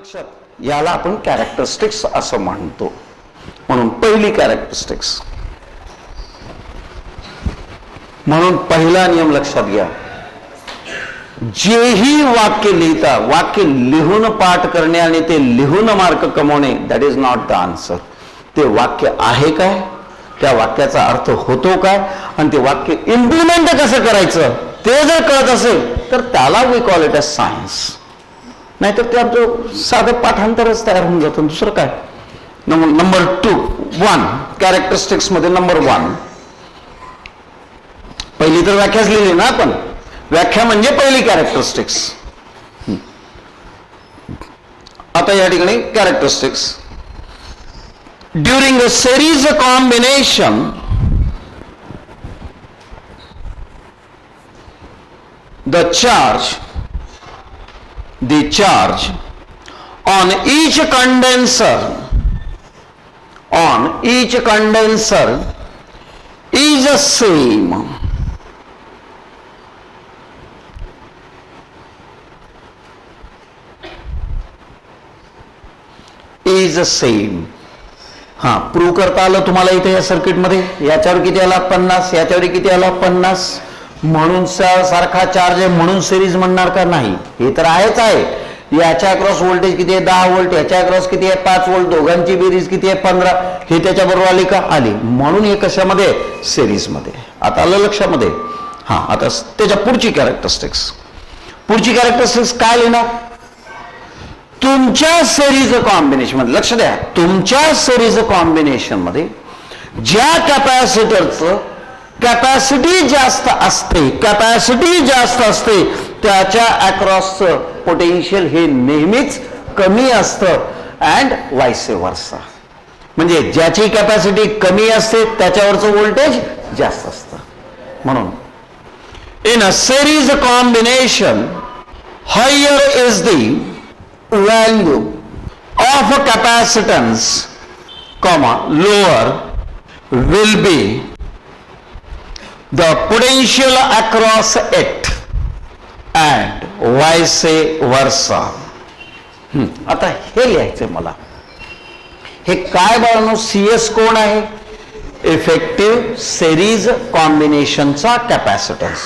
लक्षात याला आपण कॅरेक्टरिस्टिक्स असं म्हणतो. म्हणून पहिली कॅरेक्टरिस्टिक्स, म्हणून पहिला नियम लक्षात घ्या, जेही वाक्य लिहिता, वाक्य लिहून पाठ करणे आणि ते लिहून मार्क कमवणे, that is not the answer. ते वाक्य आहे काय, त्या वाक्याचा अर्थ होतो काय, आणि ते वाक्य इम्प्लिमेंट कसं करायचं ते जर कळत असेल तर त्याला we call it as science. नाहीतर ते आपलं साधं पाठांतरच तयार होऊन जातं, दुसरं काय. नंबर 1 कॅरेक्टरिस्टिक्स मध्ये नंबर 1, पहिली तर व्याख्याच लिहिली ना आपण. व्याख्या म्हणजे पहिली कॅरेक्टरिस्टिक्स. आता या ठिकाणी characteristics, during a series combination the charge on each condenser is the same. हा, प्रूव्ह करता आलं तुम्हाला इथे या सर्किट मध्ये. याच्यावर किती आला 50, याच्यावर किती आला 50, म्हणून सारखा चार्ज आहे म्हणून सिरीज म्हणणार का, नाही. हे तर आहेच आहे. याच्या अक्रॉस व्होल्टेज किती आहे 10 व्होल्ट, याच्या अक्रॉस किती आहे 5 व्होल्ट, दोघांची बेरीज किती आहे 15, हे त्याच्या बरोबर आली का, आली. म्हणून हे कशामध्ये, सिरीज मध्ये. आता आलं लक्षामध्ये. हा, आता त्याच्या पुढची कॅरेक्टरिस्टिक्स काय लिहिणार, तुमच्या सिरीज कॉम्बिनेशन मध्ये. लक्ष द्या, तुमच्या सिरीज कॉम्बिनेशन मध्ये ज्या कॅपॅसिटरचं कॅपॅसिटी जास्त असते त्याच्या अक्रॉसचं पोटेन्शियल हे नेहमीच कमी असतं, अँड वाईस वर्सा. म्हणजे ज्याची कॅपॅसिटी कमी असते त्याच्यावरचं व्होल्टेज जास्त असतं. म्हणून in a series combination higher is the value of capacitance, lower will be the potential across it and vice versa. आता हे लिहायचंय मला. हे काय बाळांनो, CS कोण आहे, इफेक्टिव्ह सिरीज कॉम्बिनेशनचा कॅपॅसिटन्स.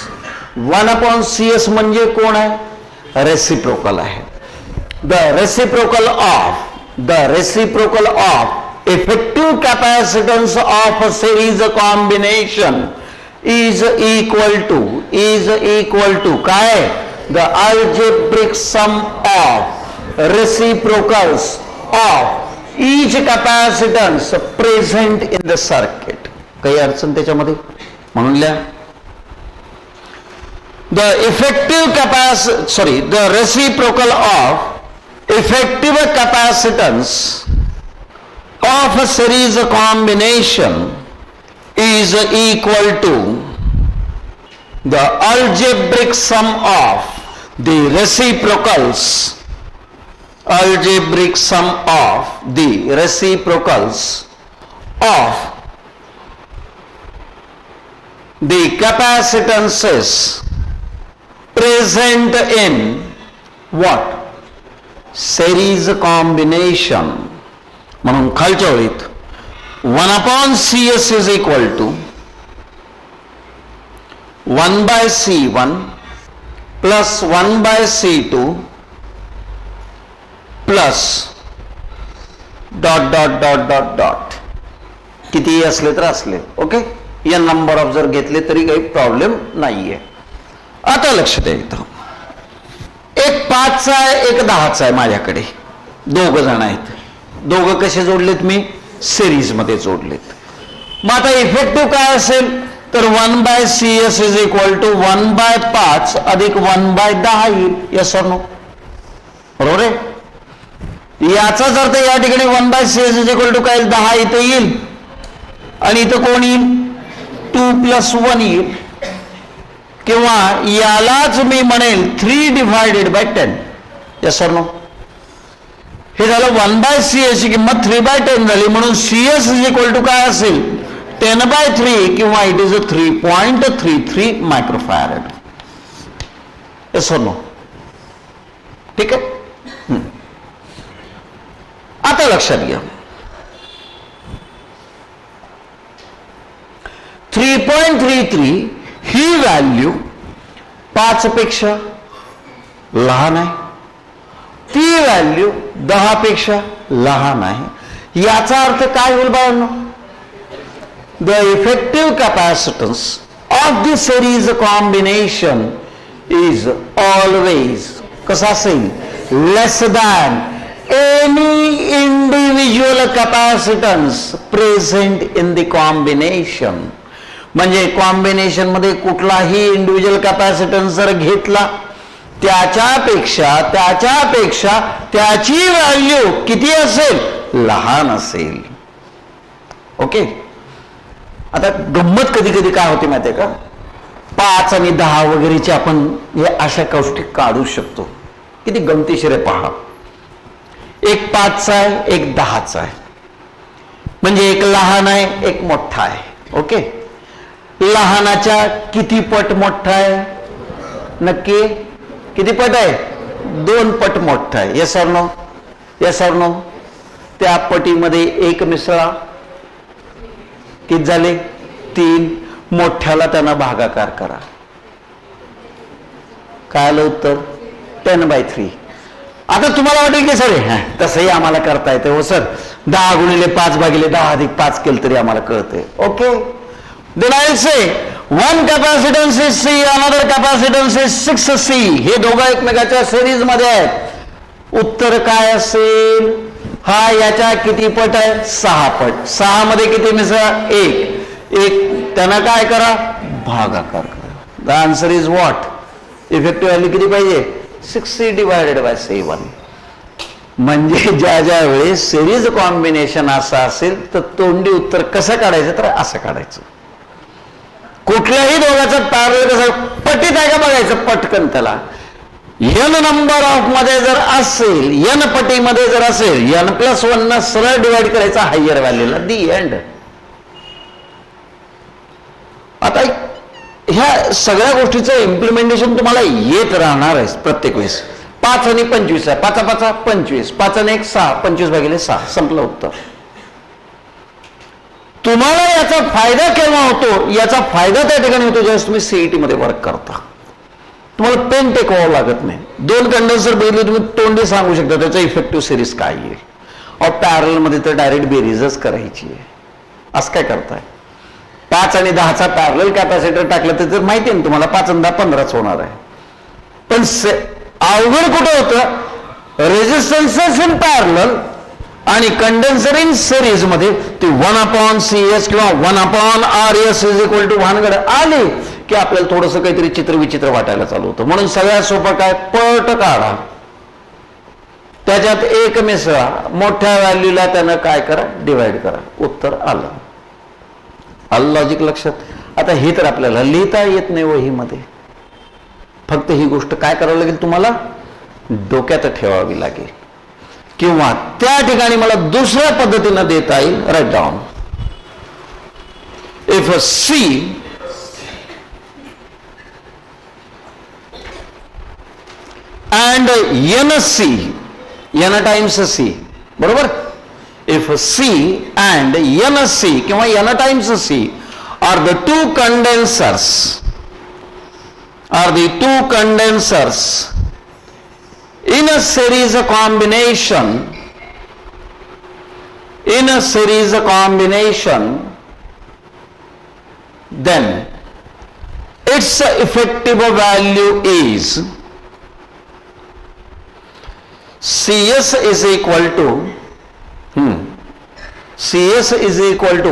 1/CS म्हणजे कोण आहे, रेसिप्रोकल आहे. The reciprocal of effective capacitance of series combination is equal to काय, the algebraic sum of reciprocals of each capacitance present in the circuit. काही अडचण त्याच्यामध्ये, म्हणून लिहा, the reciprocal of effective capacitance of a series combination is equal to the algebraic sum of the reciprocals of the capacitances present in what, series combination. म्हणून खालच्या ओळीत 1/CS is equal to 1/C1 plus 1/C2 plus ... किती असले तर असले, okay. या number of जर घेतले तरी काही प्रॉब्लेम नाहीये. आता लक्ष द्या, इथं एक 5चा आहे, एक 10चा आहे माझ्याकडे. दोघ जण आहेत. दोघं कसे जोडलेत मी, सिरीज मध्ये जोडलेत. मग आता इफेक्टिव्ह काय असेल तर 1/CS इज इक्वल टू 1/5 अधिक 1/10 येईल. यस और नो, बरोबर आहे. याचाच अर्थ या ठिकाणी 1/CS इज इक्वल टू काय, 10 इथे येईल, आणि इथं कोण येईल, 2 + 1 येईल. किंवा यालाच मी म्हणेल 3/10. यस और नो. हे झालं 1/CS ची किंमत 3/10 झाली, म्हणून CS इज इक्वल टू काय असेल, 10/3 किंवा it is 3.33 microfarad. Yes or no? ठीक आहे. आता लक्षात घ्या, 3.33 ही व्हॅल्यू 5 पेक्षा लहान आहे, ती व्हॅल्यू 10 पेक्षा लहान आहे. याचा अर्थ काय होईल बाळांनो? The effective capacitance of the series combination is always कसा असेल? Less than any individual capacitance present in the combination. म्हणजे कॉम्बिनेशन मध्ये कुठलाही इंडिव्हिज्युअल कॅपॅसिटन्स जर घेतला त्याच्यापेक्षा त्याची व्हॅल्यू किती असेल? लहान असेल. ओके. आता गंमत कधी कधी काय होते माहितीये का, 5 आणि 10 वगैरेचे आपण हे अशा गोष्टी काढू शकतो. किती गमतीशीर आहे पहा. एक 5चा आहे, एक 10चा आहे, म्हणजे एक लहान आहे, एक मोठा आहे. ओके. लहानाच्या किती पट मोठा आहे? नक्की किती पट आहे? 2 पट मोठा आहे. Yes or no? Yes or no? त्या पटीमध्ये एक मिसळा, किती झाले? 3. मोठ्याला त्यांना भागाकार करा. काय आलं उत्तर? 10/3. आता तुम्हाला वाटेल की सर तसंही आम्हाला करता येते. हो सर, 10 गुणिले 5 भागिले 10 अधिक 5 केलं तरी आम्हाला कळते. Okay. Then I'll say one capacitance is C, another capacitance is 6C. हे दोघं एकमेकाच्या सिरीज मध्ये आहेत. उत्तर काय असेल? हा याच्या किती पट आहे? 6 पट. 6 मध्ये किती मिसळा? 1. त्यांना काय करा? भागाकार करा. The answer is what? Effective value किती पाहिजे? 6C divided by 7. म्हणजे ज्या ज्या वेळेस सिरीज कॉम्बिनेशन असं असेल तर तोंडी उत्तर कसं काढायचं? तर असं काढायचं. कुठल्याही दोघांचा पॅरलल कसं पटीत आहे का बघायचं पटकन. त्याला n नंबर ऑफ मध्ये जर असेल, n पटीमध्ये जर असेल, n+1 न सरळ डिवाइड करायचा हायर व्हॅल्यूला. दी एंड. आता ह्या सगळ्या गोष्टीचं इम्प्लिमेंटेशन तुम्हाला येत राहणार आहे प्रत्येक वेळेस. 5 आणि 25 आहे. 5 5 25, 5 आणि 1 6, 25 भागिले 6. संपलं उत्तर. तुम्हाला याचा फायदा केव्हा होतो? याचा फायदा त्या ठिकाणी होतो ज्यावेळेस तुम्ही सीईटी मध्ये वर्क करता. तुम्हाला पेन टेकवावं लागत नाही. 2 कंडेन्सर बघितले तुम्ही तोंडी सांगू शकता त्याचा इफेक्टिव्ह सिरीज काय येईल. पॅरल मध्ये तर डायरेक्ट बेरीजच करायची आहे. असं काय करताय? 5 आणि 10चा पॅरल कॅपॅसिटर टाकलं तर माहिती आहे ना तुम्हाला 5 आणि 10 15च होणार आहे. पण अवघड कुठं होतं? रेजिस्टन्सेस इन पॅरल आणि कंडेन्सर इन सिरीज मध्ये ते 1/CS किंवा 1/RS इज इक्वल टू 1 कडे आले की आपल्याला थोडंसं काहीतरी चित्र विचित्र वाटायला चालू होतं. म्हणून सगळ्यात सोपं काय? पट काढा, त्याच्यात एक मिसळा, मोठ्या व्हॅल्यूला त्यानं काय करा? डिवाइड करा. उत्तर आलं. आलं लॉजिक लक्षात? आता हे तर आपल्याला लिहिता येत नाही वहीमध्ये. फक्त ही गोष्ट काय करावी लागेल? तुम्हाला डोक्यात ठेवावी लागेल, किंवा त्या ठिकाणी मला दुसऱ्या पद्धतीनं देता येईल. Write down. If C and NC, N times C, बरोबर? If C and NC किंवा N times C are the two condensers in a series combination, then its effective value is CS is equal to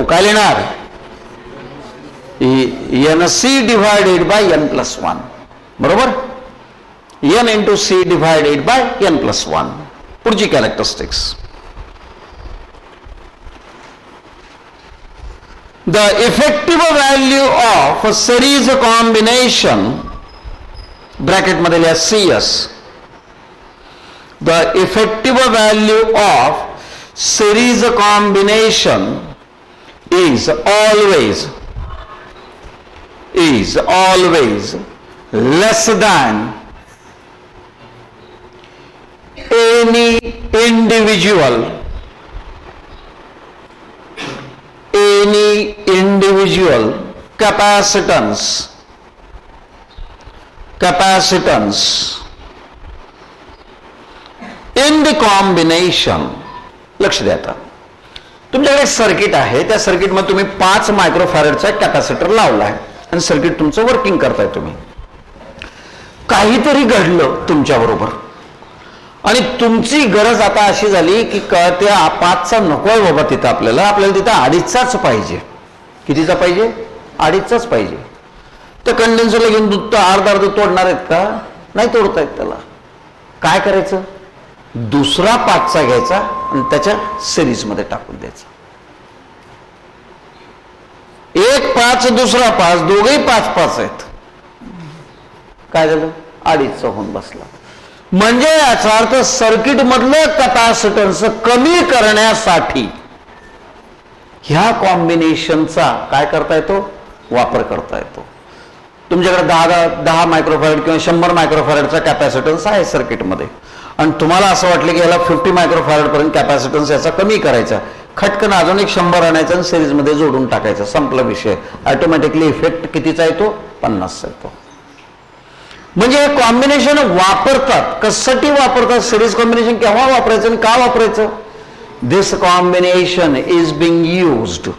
काय लिहिणार? NC divided by N+1, बरोबर? N into C divided by N+1. पुढची characteristics. The effective value of a series combination, bracket मध्ये लिहा CS. The effective value of series combination is always less than any individual individual capacitance in the combination. लक्ष द्या. आता तुमच्याकडे circuit आहे, त्या सर्किटमध्ये तुम्ही 5 मायक्रोफॅरेडचा कॅपॅसिटर लावलाय आणि सर्किट तुमचं वर्किंग करताय. तुम्ही काहीतरी घडलं तुमच्या बरोबर आणि तुमची गरज आता अशी झाली की त्या 5चा नकोय बाबा तिथं, आपल्याला तिथं 2.5चाच पाहिजे. कितीचा पाहिजे? 2.5चाच पाहिजे. तर कंडेन्सरला घेऊन दूध अर्ध तोडणार आहेत का? नाही तोडतायत. त्याला काय करायचं? दुसरा 5चा घ्यायचा आणि त्याच्या सिरीजमध्ये टाकून द्यायचा. एक 5 दुसरा 5, दोघेही 5-5 आहेत. काय झालं? 2.5चा होऊन बसला. म्हणजे याचा अर्थ सर्किट मधलं कॅपॅसिटन्स कमी करण्यासाठी ह्या कॉम्बिनेशनचा काय करता येतो? वापर करता येतो. तुमच्याकडे 10 मायक्रोफॅरेड किंवा 100 मायक्रोफॅरेडचा कॅपॅसिटन्स आहे सर्किटमध्ये आणि तुम्हाला असं वाटलं की याला 50 मायक्रोफॅरेड पर्यंत कॅपॅसिटन्स याचा कमी करायचा. खटकन अजून एक 100 आणायचा आणि सिरीजमध्ये जोडून टाकायचा. संपला विषय. ऑटोमॅटिकली इफेक्ट कितीचा येतो? 50चा येतो. म्हणजे हे कॉम्बिनेशन वापरतात. कशासाठी वापरतात? सिरीज कॉम्बिनेशन केव्हा वापरायचं आणि का वापरायचं? This combination is being used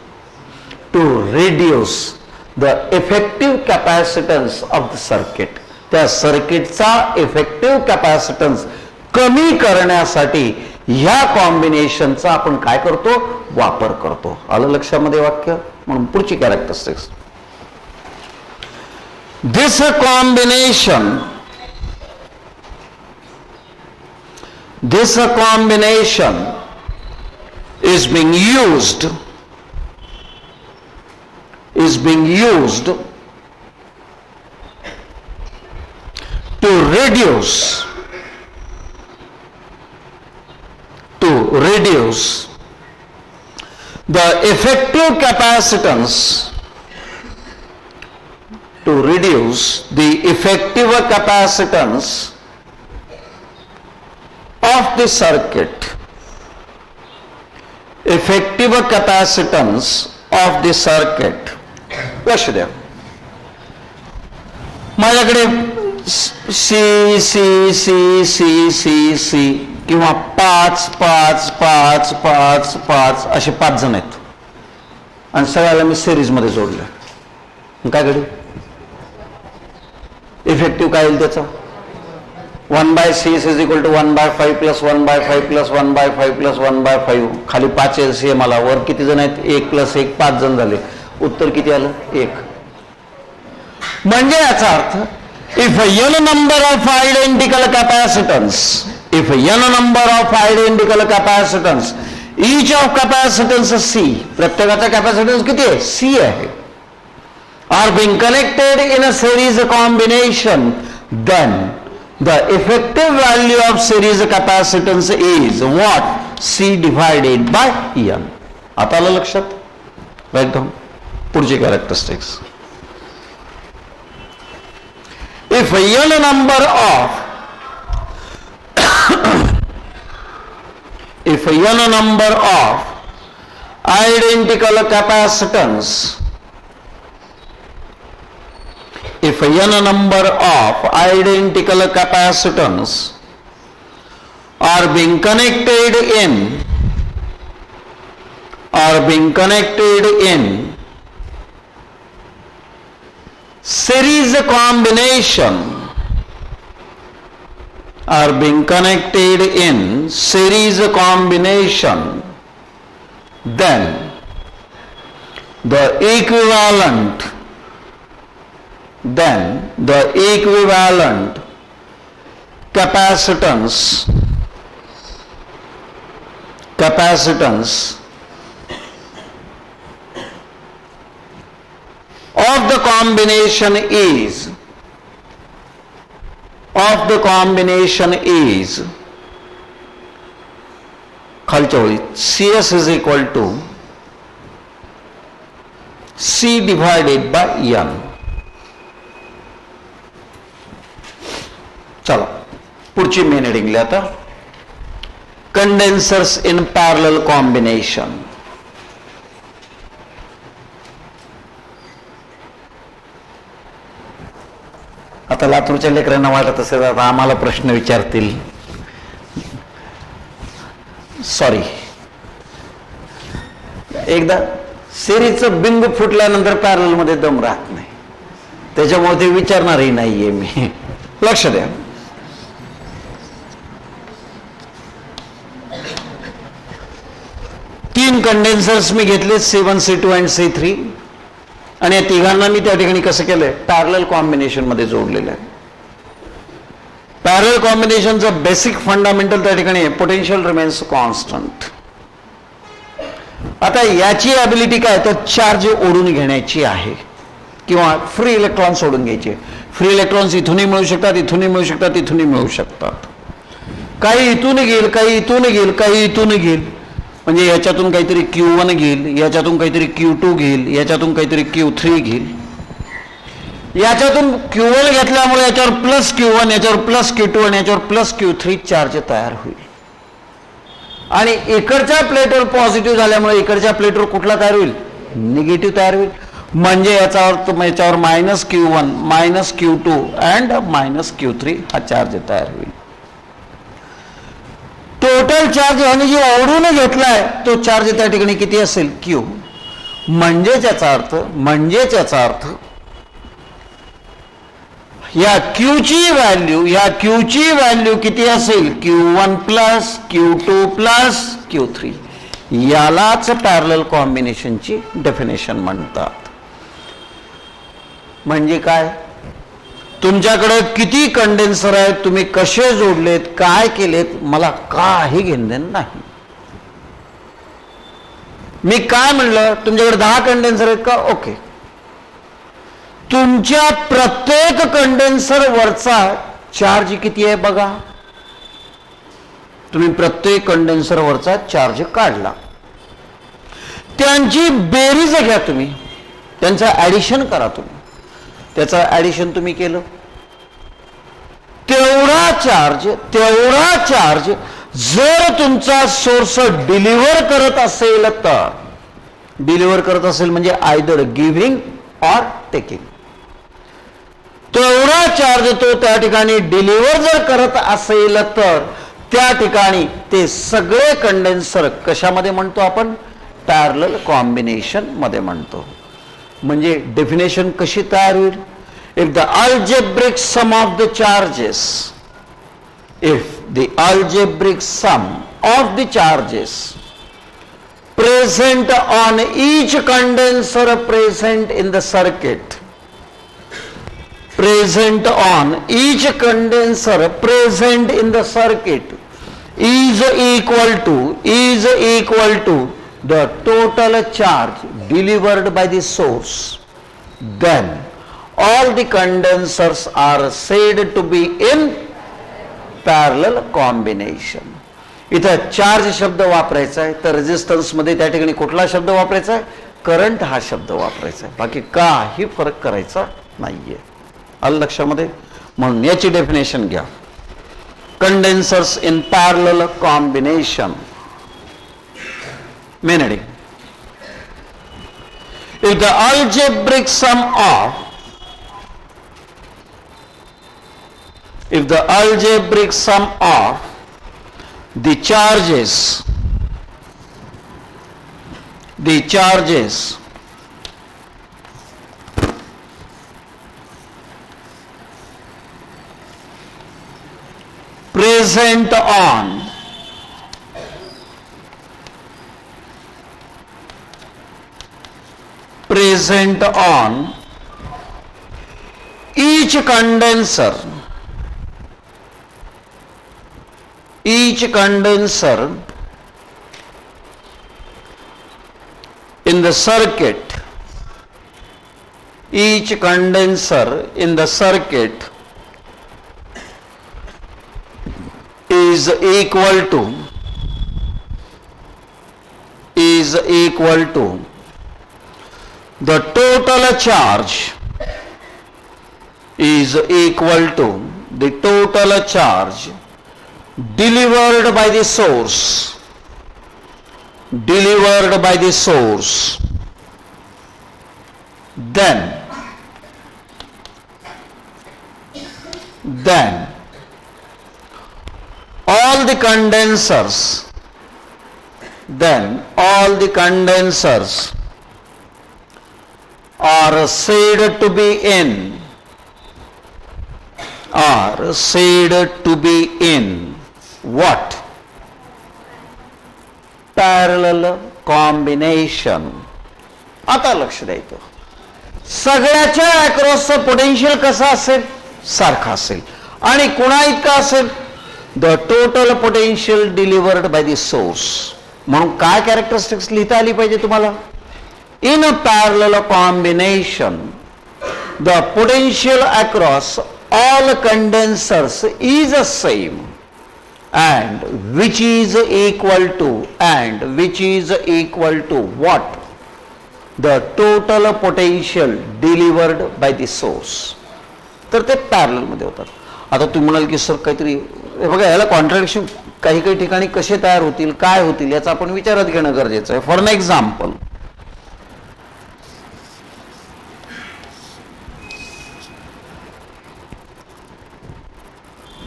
to reduce the effective capacitance of the circuit. त्या सर्किटचा इफेक्टिव्ह कॅपॅसिटन्स कमी करण्यासाठी ह्या कॉम्बिनेशनचा आपण काय करतो? वापर करतो. आलं लक्षामध्ये वाक्य? म्हणून पुढची characteristics. This combination is being used to reduce the effective capacitance of the circuit. Effective capacitance of the circuit. लक्ष द्या. माझ्याकडे सी किंवा 5 असे 5 जण आहेत आणि सगळ्याला मी सिरीज मध्ये जोडलं. काय घडेल? इफेक्टिव्ह काय येईल त्याचा? 1/6 is equal to 1/5 plus 1/5 plus 1/5 plus 1/5. खाली 5 LCM मला. वर किती जण आहेत? 1 + 1 5 जण झाले. उत्तर किती आलं? 1. म्हणजे याचा अर्थ if n number of identical capacitance, each of capacitance C, प्रत्येकाचा कॅपॅसिटन्स किती आहे? C आहे, are being connected in a series combination, then the effective value of series capacitance is what? C divided by n. आता आलं लक्षात? Write down. पुढची characteristics. If n number of identical capacitance, are being connected in series combination, then the equivalent capacitance of the combination is खालच्या ओळीत CS is equal to C divided by n. चला पुढची main heading लिहा आता. कंडेन्सर्स in parallel combination. आता लातूरच्या लेकरांना वाटत असेल आता आम्हाला प्रश्न विचारतील. सॉरी, एकदा सिरीजचं बिंग फुटल्यानंतर पॅरल मध्ये दम राहत नाही, त्याच्यामुळे ते विचारणारही नाहीये मी. लक्ष द्या. तीन कंडेन्सर्स मी घेतले, C1 C2 अँड C3, आणि या तिघांना मी त्या ठिकाणी कसं केलंय, पॅरलल कॉम्बिनेशन मध्ये जोडलेलं आहे. पॅरलल कॉम्बिनेशनचं बेसिक फंडामेंटल त्या ठिकाणी आहे, पोटेन्शियल रिमेन्स कॉन्स्टंट. आता याची ॲबिलिटी काय, तर चार्ज ओढून घेण्याची आहे किंवा फ्री इलेक्ट्रॉन सोडून घ्यायचे. फ्री इलेक्ट्रॉन्स इथूनही मिळू शकतात, इथूनही मिळू शकतात, इथूनही मिळू शकतात. काही इथून घेईल, काही इथून घेईल, काही इथून घेईल. म्हणजे याच्यातून काहीतरी Q1 घेईल, याच्यातून काहीतरी Q2 घेईल, याच्यातून काहीतरी Q3 घेईल. याच्यातून Q1 घेतल्यामुळे याच्यावर प्लस Q1, याच्यावर प्लस Q2 आणि याच्यावर प्लस Q3 चार्ज तयार होईल. आणि इकडच्या प्लेटवर पॉझिटिव्ह झाल्यामुळे इकडच्या प्लेटवर कुठला तयार होईल, निगेटिव्ह तयार होईल. म्हणजे याचा अर्थ याच्यावर minus Q1, minus Q2 and minus Q3 हा चार्ज तयार होईल. टोटल चार्ज ह्याने जो ओढून घेतलाय तो चार्ज त्या ठिकाणी किती असेल, Q. म्हणजेच याचा अर्थ या Qची व्हॅल्यू किती असेल, Q1 plus Q2 plus Q3. यालाच पॅरलल कॉम्बिनेशनची डेफिनेशन म्हणतात. म्हणजे काय, तुमच्याकडे किती कंडेन्सर आहेत, तुम्ही कसे जोडलेत, काय केलेत, मला काही घेणं नाही. मी काय म्हणलं, तुमच्याकडे 10 कंडेन्सर आहेत का, ओके. तुमच्या प्रत्येक कंडेन्सर वरचा चार्ज किती आहे बघा. तुम्ही प्रत्येक कंडेन्सर वरचा चार्ज काढला, त्यांची बेरीज घ्या, तुम्ही त्यांचं ऍडिशन करा. तुम्ही त्याचं ऍडिशन तुम्ही केलं, तेवढा चार्ज जर तुमचा सोर्स डिलिव्हर करत असेल म्हणजे आयदर गिव्हिंग ऑर टेकिंग, तेवढा चार्ज तो त्या ठिकाणी डिलिव्हर जर करत असेल तर त्या ठिकाणी ते सगळे कंडेन्सर कशामध्ये म्हणतो आपण, पॅरलल कॉम्बिनेशन मध्ये म्हणतो. म्हणजे डेफिनेशन कशी तयार होईल, if the algebraic sum of the charges present on each condenser present in the circuit is equal to the total charge delivered by the source, then all the condensers are said to be in parallel combination. इथं charge शब्द वापरायचा आहे, तर resistance मध्ये त्या ठिकाणी कुठला शब्द वापरायचा आहे, करंट हा शब्द वापरायचा आहे. बाकी काही फरक करायचा नाहीये. आलं लक्षामध्ये. म्हणून याची डेफिनेशन घ्या, कंडेन्सर्स in parallel combination. Main heading, if the algebraic sum of the charges present on each condenser in the circuit, is equal to the total charge delivered by the source, then then all the condensers are said to be in what? Parallel combination. आता लक्ष द्यायचं, सगळ्याच्या अक्रॉसचं potential कसं असेल? सारखं असेल. आणि कुणा इतका असेल? The total potential delivered by the source. म्हणून काय कॅरेक्टरिस्टिक्स लिहिता आली पाहिजे तुम्हाला? In a parallel combination the potential across all condensers is the same and which is equal to what? The total potential delivered by the source. तर ते parallel मध्ये होतात. आता तुम्ही म्हणाल की सर काहीतरी हे बघा, याला कॉन्ट्रडिक्शन काही काही ठिकाणी कसे तयार होतील, काय होतील, याचा आपण विचारात घेणं गरजेचं आहे. फॉर एन एक्झाम्पल,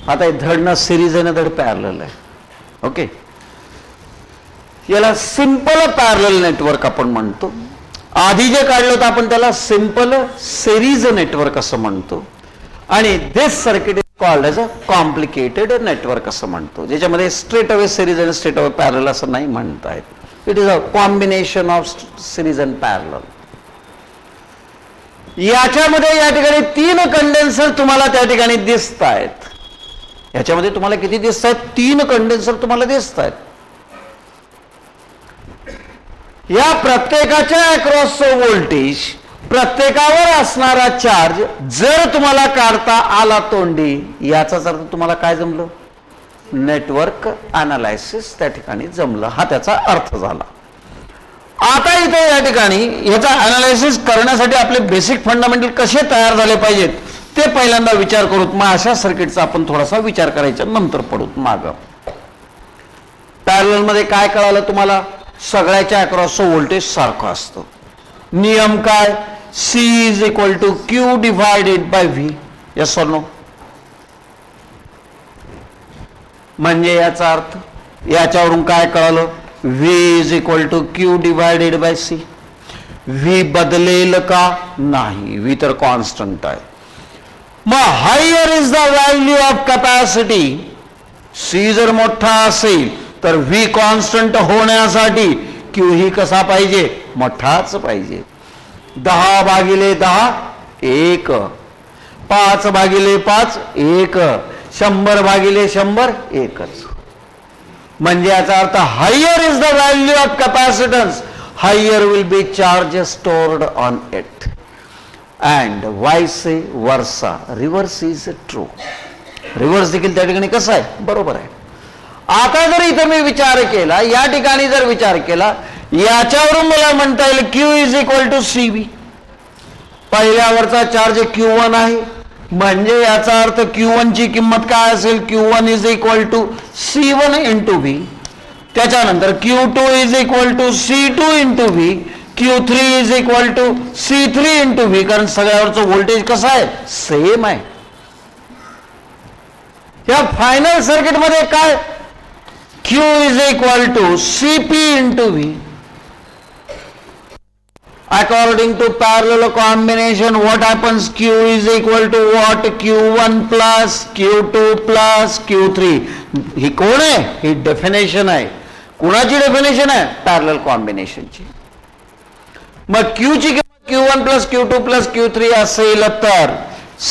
आता हे धड ना सिरीज आहे ना धड पॅरलल आहे. ओके, याला सिंपल पॅरलल नेटवर्क आपण म्हणतो. आधी जे काढलं होतं आपण त्याला सिंपल सिरीज नेटवर्क असं म्हणतो. आणि this circuit is called as a complicated network असं म्हणतो, ज्याच्यामध्ये स्ट्रेट अवे सिरीज आणि स्ट्रेट अवे पॅरलल असं नाही म्हणता येत. It is a combination of series and parallel. याच्यामध्ये या ठिकाणी 3 कंडेन्सर तुम्हाला त्या ठिकाणी दिसत आहेत. याच्यामध्ये तुम्हाला किती दिसत आहेत? 3 कंडेन्सर तुम्हाला दिसत आहेत. या प्रत्येकाच्या अक्रॉसचं व्होल्टेज, प्रत्येकावर असणारा चार्ज जर तुम्हाला काढता आला तोंडी, याचाच अर्थ तुम्हाला काय जमलं? नेटवर्क अनालायसिस त्या ठिकाणी जमलं, हा त्याचा अर्थ झाला. आता इथे या ठिकाणी याचा अनालायसिस करण्यासाठी आपले बेसिक फंडामेंटल कसे तयार झाले पाहिजेत ते पहिल्यांदा विचार करूत. मग अशा सर्किटचा आपण थोडासा विचार करायचा, नंतर पडूत मागं. पॅरलल मध्ये काय कळालं तुम्हाला? सगळ्याच्या अक्रॉसचं व्होल्टेज सारखं असतं. नियम काय? C is equal to Q divided by V. Yes or no? म्हणजे याचा अर्थ याच्यावरून काय कळालं? V is equal to Q divided by C. V बदलेल का? नाही, V तर कॉन्स्टंट आहे. मग higher is the value of capacity. C जर मोठा असेल तर V कॉन्स्टंट होण्यासाठी Q ही कसा पाहिजे? मोठाच पाहिजे. 10/10 1, 5/5 1, 100/100 एकच. म्हणजे याचा अर्थ higher is the value of capacitance, higher will be charge stored on it. And vice versa, reverse is true. Reverse देखील त्या ठिकाणी कसं आहे? बरोबर आहे. आता जर इथं मी विचार केला, या ठिकाणी जर विचार केला, याच्यावरून मला म्हणता येईल Q is equal to CV. पहिल्यावरचा चार्ज Q1 आहे, म्हणजे याचा अर्थ Q1 ची किंमत काय असेल? Q1 is equal to C1 into V. त्याच्यानंतर Q2 is equal to C2 into V. Q3 is equal to C3 into V. कारण सगळ्यावरचं व्होल्टेज कसं आहे? सेम आहे. या फायनल सर्किट मध्ये काय? Q is equal to CP into V. According to parallel combination, what happens? Q is equal to what? Q1 plus Q2 plus Q3. ही कोण आहे? ही definition आहे. कुणाची डेफिनेशन आहे? पॅरलल कॉम्बिनेशनची. मग Q ची किंमत Q1 plus Q2 plus Q3 असेल तर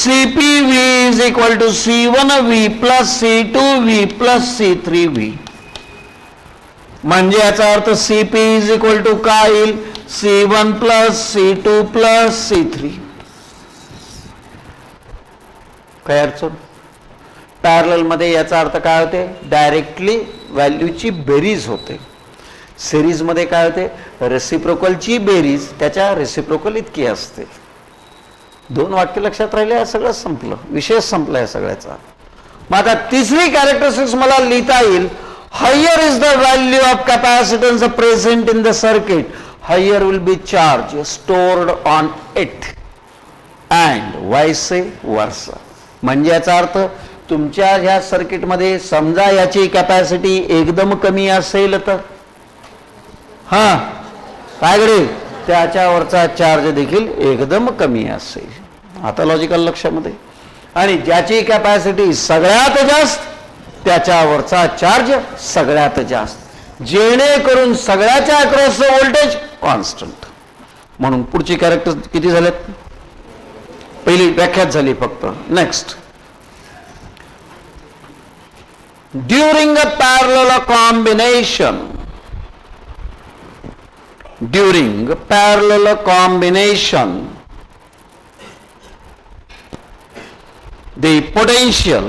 CPV is equal to C1V plus C2V plus C3V. म्हणजे याचा अर्थ CP इज इक्वल टू काय येईल? C1 plus C2 plus C3. काय अडचण? पॅरलल मध्ये याचा अर्थ काय होते? डायरेक्टली व्हॅल्यूची बेरीज होते. सिरीज मध्ये काय होते? रेसिप्रोकलची बेरीज त्याच्या रेसिप्रोकल इतकी असते. 2 वाक्य लक्षात राहिले, सगळं संपलं, विषय संपला सगळ्याचा. मग आता तिसरी कॅरेक्टरिस्टिक्स मला लिहिता येईल. Higher is the value of capacitance present in the circuit, higher will be charge stored on it and vice versa. म्हणजे याचा अर्थ तुमच्या ह्या सर्किटमध्ये समजा याची कॅपॅसिटी एकदम कमी असेल तर हा काय घडेल, त्याच्यावरचा चार्ज देखील एकदम कमी असेल. आता लॉजिकल लक्षामध्ये. आणि ज्याची कॅपॅसिटी सगळ्यात जास्त त्याच्यावरचा चार्ज सगळ्यात जास्त, जेणेकरून सगळ्याच्या अक्रॉस व्होल्टेज कॉन्स्टंट. म्हणून पुढची कॅरेक्टर किती झालेत, पहिली व्याख्यात झाली फक्त. Next, during a parallel combination, during parallel combination the potential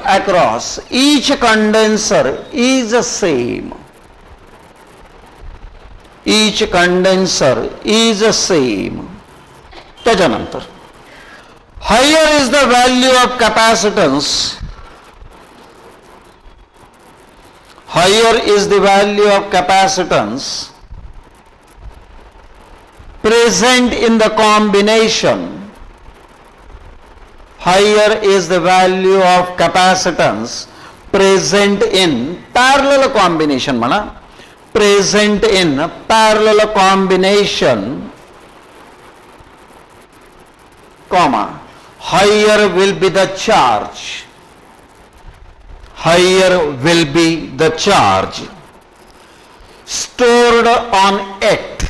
across each condenser is the same. Each condenser is the same. त्याच्यानंतर higher is the value of capacitance, higher is the value of capacitance present in the combination, higher is the value of capacitance present in parallel combination म्हणा, present in parallel combination, comma, higher will be the charge, higher will be the charge stored on it,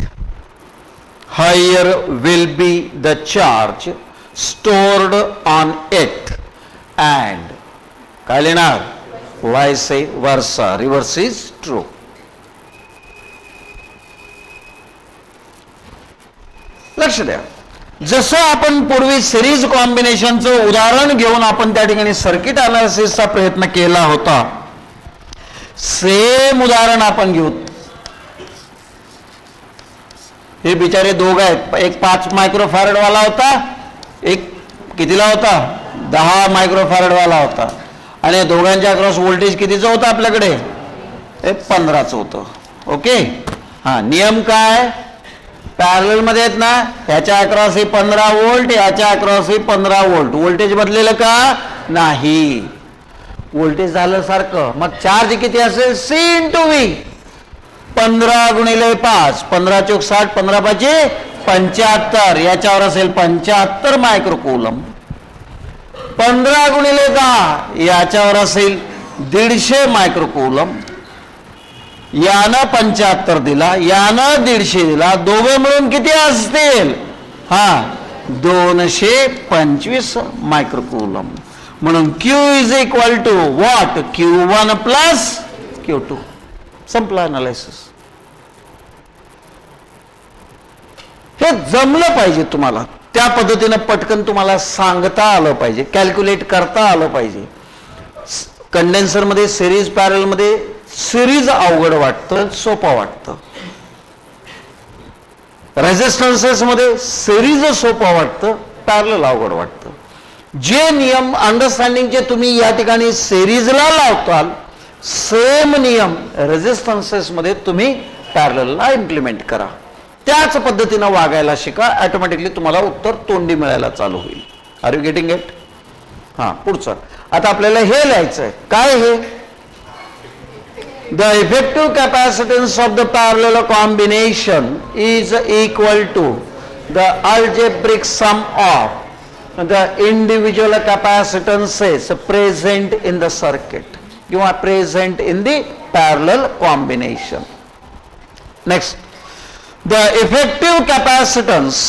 higher will be the charge stored on it, and काय लिहिणार, vice versa, reverse is true. लक्ष द्या, जसं आपण पूर्वी series कॉम्बिनेशनचं उदाहरण घेऊन आपण त्या ठिकाणी सर्किट अनालिसिसचा प्रयत्न केला होता, सेम उदाहरण आपण घेऊ. हे बिचारे दोघ आहेत, एक 5 मायक्रोफॅरड वाला होता, एक कितीला होता, 10 मायक्रोफॅरड वाला होता, आणि दोघांच्या अक्रॉस व्होल्टेज कितीचं होतं आपल्याकडे, 15चं होतं. ओके. हा नियम काय, पॅरलल मध्ये आहेत ना, ह्याच्या अक्रॉस ही 15 व्होल्ट, याच्या अक्रॉस ही 15 व्होल्ट, व्होल्टेज बदलेलं का नाही, व्होल्टेज झालं सारखं. मग चार्ज किती असेल, C × V, 15 गुणिले 5, 15 चोक 60, 15 पाचे 75, याच्यावर असेल 75 मायक्रोकुलम. 15 गुणिले 10, याच्यावर असेल 150 मायक्रोकुलम. यानं 75 दिला, यानं 150 दिला, दोघे मिळून किती असतील, हा 225 मायक्रोकुलम. म्हणून Q is equal to what, Q1 plus Q2. संपला अनालिसिस. हे जमलं पाहिजे तुम्हाला, त्या पद्धतीनं पटकन तुम्हाला सांगता आलं पाहिजे, कॅल्क्युलेट करता आलं पाहिजे. कंडेन्सर मध्ये, सिरीज पॅरल मध्ये सिरीज अवघड वाटतं, सोपं वाटतं. रेझिस्टन्सेस मध्ये सिरीज सोपं वाटतं, पॅरलल अवघड वाटतं. जे नियम अंडरस्टँडिंगचे तुम्ही या ठिकाणी सिरीजला लावताल, सेम नियम रेझिस्टन्सेस मध्ये तुम्ही पॅरललला इम्प्लिमेंट करा. त्याच पद्धतीनं वागायला शिका, ऑटोमॅटिकली तुम्हाला उत्तर तोंडी मिळायला चालू होईल. Are you getting it? हा, पुढचं आता आपल्याला हे लिहायचंय. काय हे, the effective capacitance of the parallel combination is equal to the algebraic sum of the individual capacitances present in the circuit किंवा present in the parallel combination. Next, the effective capacitance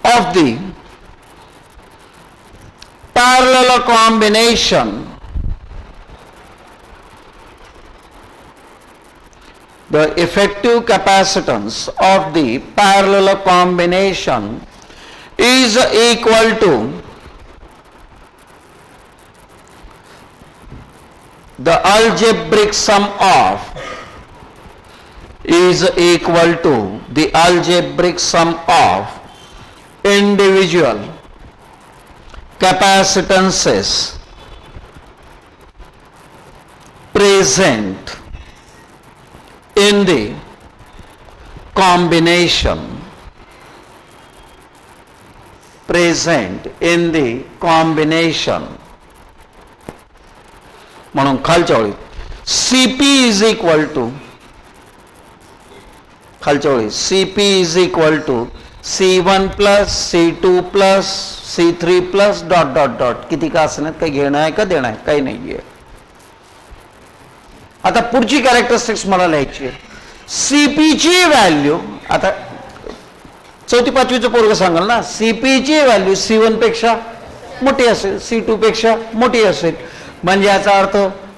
of the parallel combination, the effective capacitance of the parallel combination is equal to the algebraic sum of individual capacitances present in the combination, म्हणून खालच्या ओळीत CP is equal to, खालच्या ओळीत CP is equal to C1 plus C2 plus C3 plus dot dot dot, किती का असणार, काही घेणं आहे का देणं आहे, काही नाहीये. आता पुढची कॅरेक्टरिस्टिक्स मला लिहायची आहे. CP ची व्हॅल्यू, आता चौथी पाचवीचं पोरग सांगाल ना, CP ची व्हॅल्यू C1 पेक्षा मोठी असेल, C2 पेक्षा मोठी असेल, म्हणजे याचा अर्थ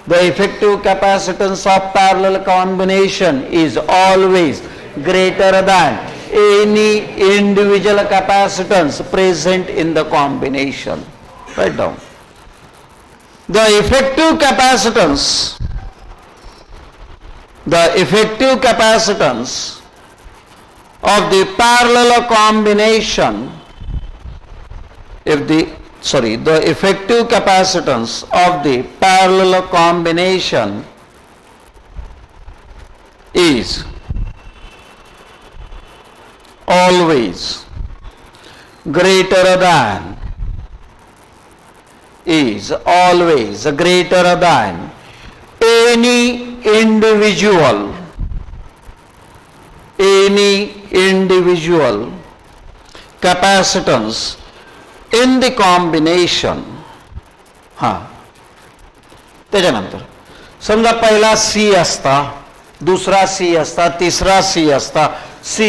the effective capacitance of parallel combination is always greater than any individual capacitance present in the combination. Write down. The effective capacitance of the parallel combination, the effective capacitance of the parallel combination is always greater than any individual capacitance in the combination. त्याच्यानंतर समजा पहिला C असता, दुसरा C असता, तिसरा C असता, C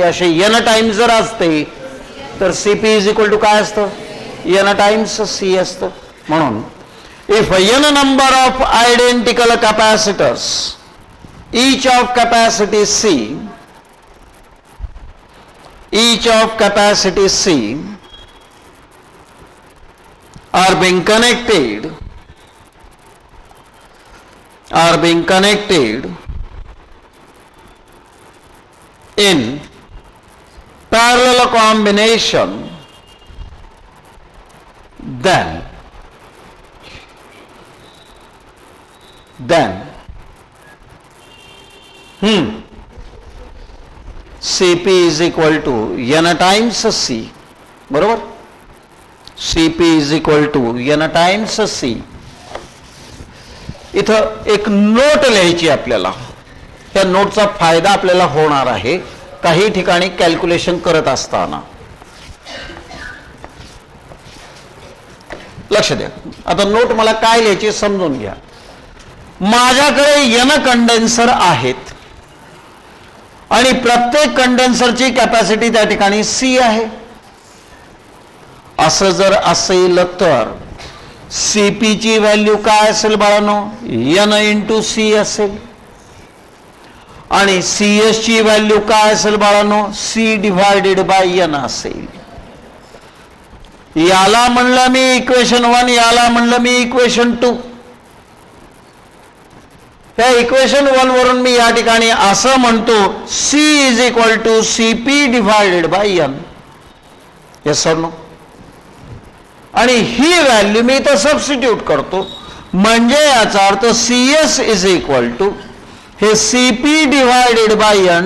असे n times जर असते तर CP इज इक्वल टू काय असतं, n टाइम्स C असतं. म्हणून if n number of identical capacitors each of capacity C are being connected in parallel combination, then CP is equal to n times C. बरोबर. CP is equal to n times C. इथं एक note लिहायची आपल्याला. त्या नोटचा फायदा आपल्याला होणार आहे काही ठिकाणी कॅल्क्युलेशन करत असताना. लक्ष द्या. आता नोट मला काय लिहायची समजून घ्या. माझ्याकडे n कंडेन्सर आहेत आणि प्रत्येक कंडेन्सरची कॅपॅसिटी त्या ठिकाणी C आहे. असं जर असेल तर CP ची व्हॅल्यू काय असेल बाळांनो, n इंटू C असेल. आणि CS ची व्हॅल्यू काय असेल बाळांनो, C डिवायडेड बाय n असेल. याला म्हणलं मी इक्वेशन 1, याला म्हणलं मी इक्वेशन 2. त्या इक्वेशन 1 वरून मी या ठिकाणी असं म्हणतो C is equal to CP divided by n. Yes or no. आणि ही व्हॅल्यू मी इथं सबस्टिट्यूट करतो, म्हणजे याचा अर्थ CS इज इक्वल टू हे CP डिवायडेड बाय n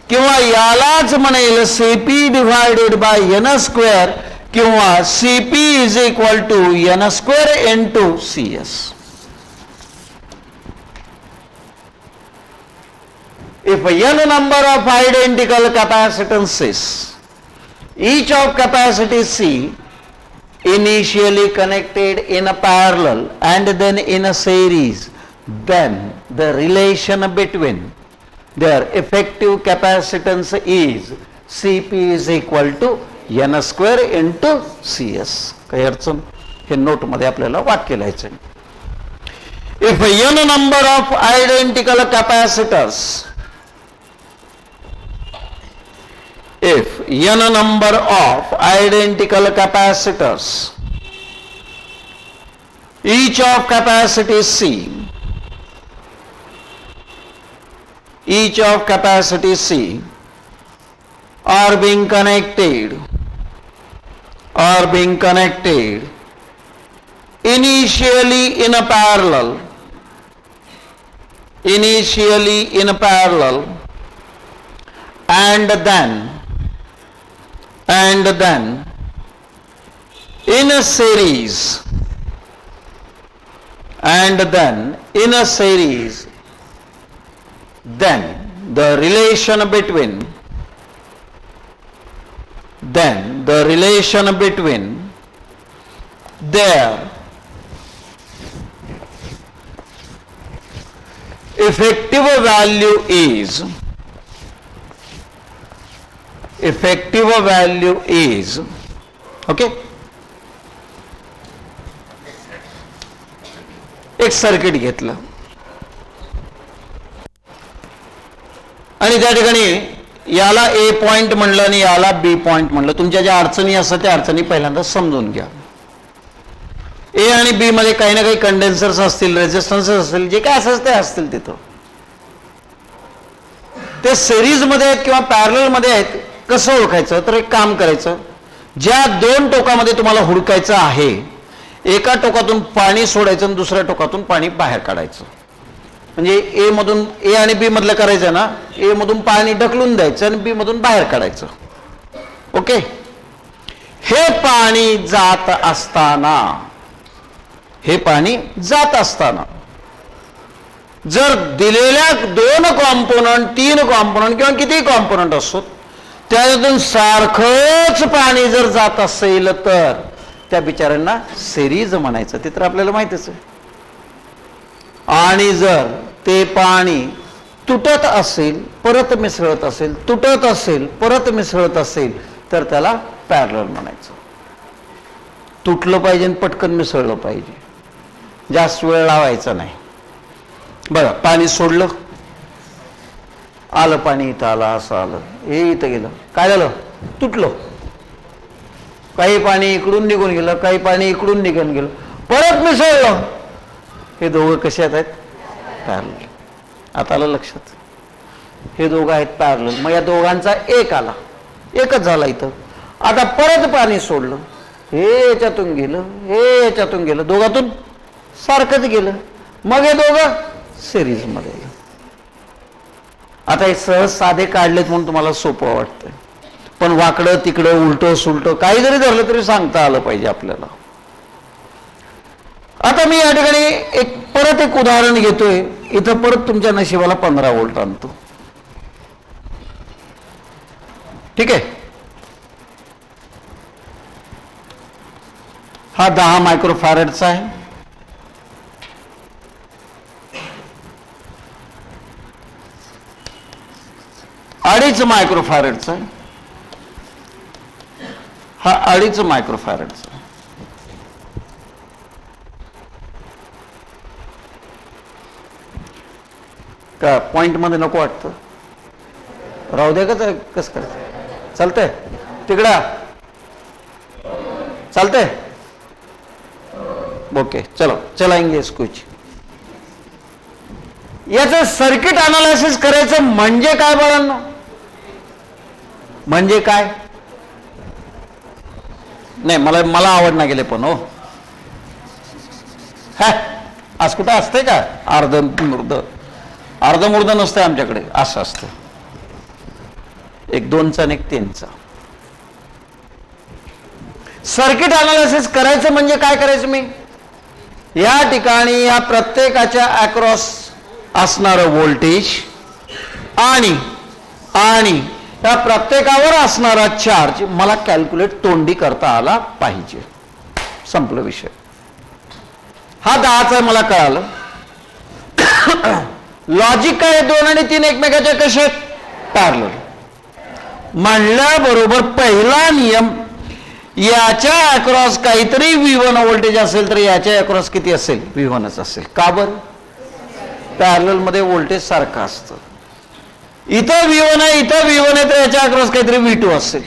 किंवा यालाच म्हणेल CP divided by n square किंवा CP is equal to n square into CS. If n number of identical capacitances, each of capacity C initially connected in a parallel and then in a series, then the relation between their effective capacitance is CP is equal to n square into CS. काही अडचण, हे note मध्ये आपल्याला वाक्य लिहायचं. If n number of identical capacitors, if n number of identical capacitors, each of capacity C each of capacity C are being connected initially in a parallel, and then in a series, then the relation between their effective value is okay. एक circuit घेतलं आणि त्या ठिकाणी याला ए point म्हणलं आणि याला बी point म्हणलं. तुमच्या ज्या अडचणी असतात त्या अडचणी पहिल्यांदा समजून घ्या. ए आणि बी मध्ये काही ना काही कंडेन्सर्स असतील, रेजिस्टन्सेस असतील, जे काय असेल ते असतील. तिथं ते सिरीज मध्ये आहेत किंवा पॅरलल मध्ये आहेत. कसं ओळखायचं? तर एक काम करायचं, ज्या दोन टोकामध्ये तुम्हाला हुडकायचं आहे, एका टोकातून पाणी सोडायचं आणि दुसऱ्या टोकातून पाणी बाहेर काढायचं. म्हणजे ए मधून, ए आणि बी मधलं करायचं ना, ए मधून पाणी ढकलून द्यायचं आणि बी मधून बाहेर काढायचं. ओके. हे पाणी जात असताना जर दिलेल्या दोन कॉम्पोनंट, तीन कॉम्पोनंट किंवा किती कॉम्पोनंट असो, त्यातून सारखंच पाणी जर जात असेल तर त्या बिचाऱ्यांना सिरीज म्हणायचं. ते तर आपल्याला माहितीच आहे. आणि जर ते पाणी तुटत असेल, परत मिसळत असेल, तुटत असेल, परत मिसळत असेल, तर त्याला पॅरलल म्हणायचं. तुटलं पाहिजे आणि पटकन मिसळलं पाहिजे, जास्त वेळ लावायचा नाही. बघा, पाणी सोडलं, आलं पाणी, इथं आलं, असं आलं, हे इथं गेलं, काय झालं? तुटलं. काही पाणी इकडून निघून गेलं, काही पाणी इकडून निघून गेलं, परत मिसळलं. हे दोघं कसे आहेत? पॅरलल. आता आलं लक्षात? हे दोघं आहेत पॅरलल. मग या दोघांचा एक आला, एकच झाला इथं. आता परत पाणी सोडलं, हे याच्यातून गेलं, हे याच्यातून गेलं, दोघातून सारखंच गेलं. मग हे दोघं सिरीज मध्ये. आता हे सहज साधे काढलेत म्हणून तुम्हाला सोपं वाटतंय, पण वाकडं तिकडं, उलटं सुलटं काही जरी धरलं तरी सांगता आलं पाहिजे आपल्याला. आता मी या ठिकाणी परत एक उदाहरण घेतोय. इथं परत तुमच्या नशिबाला 15 व्होल्ट आणतो. ठीक आहे. हा 10 मायक्रोफॅरेडचा आहे. अडीच मायक्रोफॅरेडचा आहे. हा 2.5 मायक्रोफॅरेडचा. का पॉइंट मध्ये नको वाटतं? राहू द्या का? कसं करायचं? चालतंय तिकडा? चालतंय? ओके, चलो चलाएंगे इसको. याचं सर्किट अनालिसिस करायचं म्हणजे काय बाळांनो? म्हणजे काय? नाही, मला आवड ना गेले, पण हो आज कुठं असते का अर्धमूर्ध नसतं आमच्याकडे. असं असतं, एक 2चा आणि एक 3चा. सर्किट अनालिसिस करायचं म्हणजे काय करायचं? मी या ठिकाणी या प्रत्येकाच्या अक्रॉस असणारं व्होल्टेज आणि त्या प्रत्येकावर असणारा चार्ज मला कॅल्क्युलेट तोंडी करता आला पाहिजे. संपलं विषय. हा 10चा मला कळालं. लॉजिक काय? 2 आणि 3 एकमेकाच्या कसे पॅरलल म्हणल्याबरोबर पहिला नियम, याच्या अक्रॉस काहीतरी V1 व्होल्टेज असेल तर याच्या अक्रॉस किती असेल? V1च असेल. का बरं? पॅरलल मध्ये व्होल्टेज सारखं असतं. इथं V1 आहे, इथं V1 आहे, तर याच्या अक्रॉस काहीतरी V2 असेल.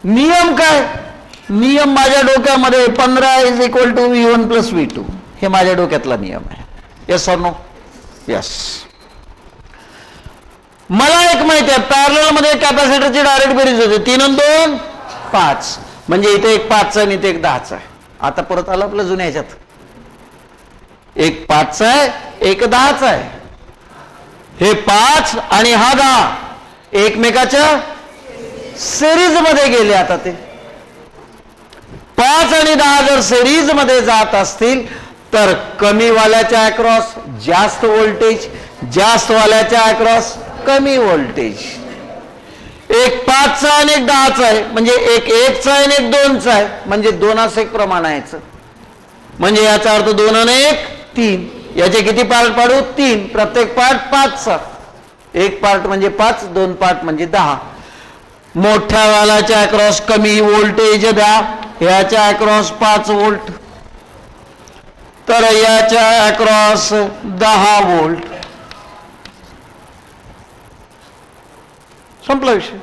नियम काय? नियम माझ्या डोक्यामध्ये 15 = V1 + V2. हे माझ्या डोक्यातला नियम आहे. Yes or no? यस. मला एक माहिती आहे, पॅरलल मध्ये कॅपॅसिटरची डायरेक्ट बेरीज होते 3 आणि 2 5, म्हणजे इथे एक 5 आहे आणि इथे एक 10 आहे. आता परत आलं आपलं जुन्या ह्याच्यात, एक 5 आहे एक 10 आहे. हे 5 आणि हा 10 एकमेकाच्या सिरीज मध्ये गेले. आता ते 5 आणि 10 जर सिरीज मध्ये जात असतील तर कमी वाल्याच्या अक्रॉस जास्त व्होल्टेज, जास्त वाल्याच्या अक्रॉस कमी व्होल्टेज. एक 5 चा आणि एक 10 आहे, म्हणजे एक 1 चा आणि एक 2 चा आहे, म्हणजे 2 एक प्रमाण आहे. म्हणजे याचा अर्थ 2 आणि 1 3. याचे किती पार्ट पाडू? 3. प्रत्येक पार्ट 5 चा. एक पार्ट म्हणजे 5, 2 पार्ट म्हणजे 10. मोठ्या वालाच्या अक्रॉस कमी व्होल्टेज द्या, याच्या अक्रॉस 5 व्होल्ट, तर याच्या अक्रॉस 10 व्होल्ट. संपला विषय.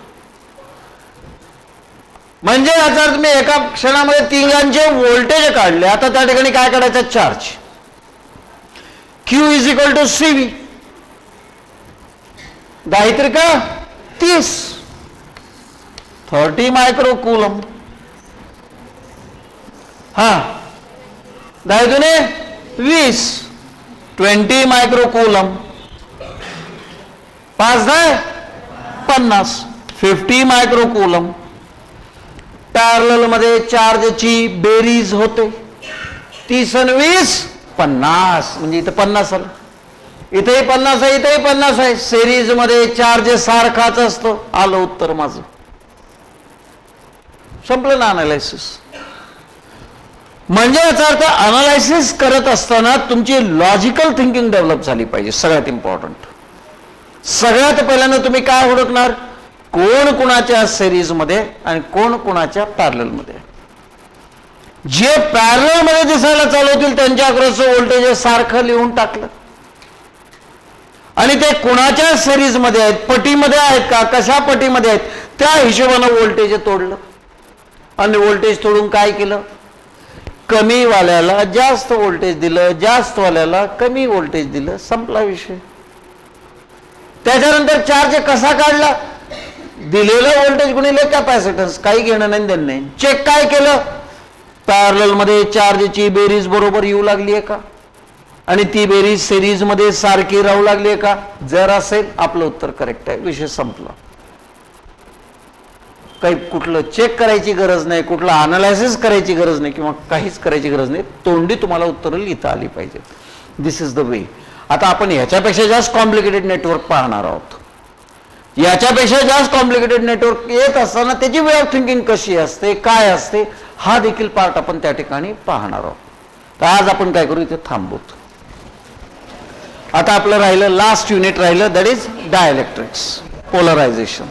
म्हणजे याचा अर्थ मी एका क्षणामध्ये तिघांचे व्होल्टेज काढले. आता त्या ठिकाणी काय काढायचं? Charge. Q is equal to CV. 10 त्रिका 30, 30 मायक्रो कूलम. हा 10 दुने 20, 20 micro coulomb. 5 10 50, 50 micro coulomb. Parallel मध्ये चार्जची बेरीज होते 30 आणि 20 50, म्हणजे इथं 50 आलं, इथेही 50 आहे, इथेही 50 आहे. सिरीज मध्ये चार्ज सारखाच असतो. आलं उत्तर माझं. संपलं ना अनालायसिस. म्हणजे याचा अर्थ अनालायसिस करत असताना तुमची लॉजिकल थिंकिंग डेव्हलप झाली पाहिजे. सगळ्यात इम्पॉर्टंट. सगळ्यात पहिल्यांदा तुम्ही काय ओळखणार? कोण कुणाच्या सिरीज मध्ये आणि कोण कुणाच्या पॅरलल मध्ये. जे पॅरलल मध्ये दिसायला चालू होतील त्यांच्या अक्रॉस व्होल्टेज सारखं लिहून टाकलं, आणि ते कुणाच्या सिरीज मध्ये आहेत, पटीमध्ये आहेत का, कशा पटीमध्ये आहेत, त्या हिशोबानं व्होल्टेज तोडलं. आणि व्होल्टेज तोडून काय केलं? कमी वाल्याला जास्त व्होल्टेज दिलं, जास्त वाल्याला कमी व्होल्टेज दिलं. संपला विषय. त्याच्यानंतर चार्ज कसा काढला? दिलेलं व्होल्टेज गुणिले कॅपॅसिटन्स, काही घेणं नाही देणं नाही. चेक काय केलं? पॅरलल मध्ये चार्जची बेरीज बरोबर येऊ लागली आहे का, आणि ती बेरीज सिरीज मध्ये सारखी राहू लागली आहे का? जर असेल आपलं उत्तर करेक्ट आहे. विषय संपला. काही कुठलं चेक करायची गरज नाही, कुठलं अनालायसिस करायची गरज नाही, किंवा काहीच करायची गरज नाही. तोंडी तुम्हाला उत्तरं लिहिता आली पाहिजेत. दिस इज द वे. आता आपण ह्याच्यापेक्षा जास्त कॉम्प्लिकेटेड नेटवर्क पाहणार आहोत. याच्यापेक्षा जास्त कॉम्प्लिकेटेड नेटवर्क येत असताना त्याची वे ऑफ थिंकिंग कशी असते, काय असते, हा देखील पार्ट आपण त्या ठिकाणी पाहणार आहोत. तर आज आपण काय करू? इथे थांबूत. आता आपलं राहिलं लास्ट युनिट राहिलं, दॅट इज डायइलेक्ट्रिक्स, पोलरायझेशन.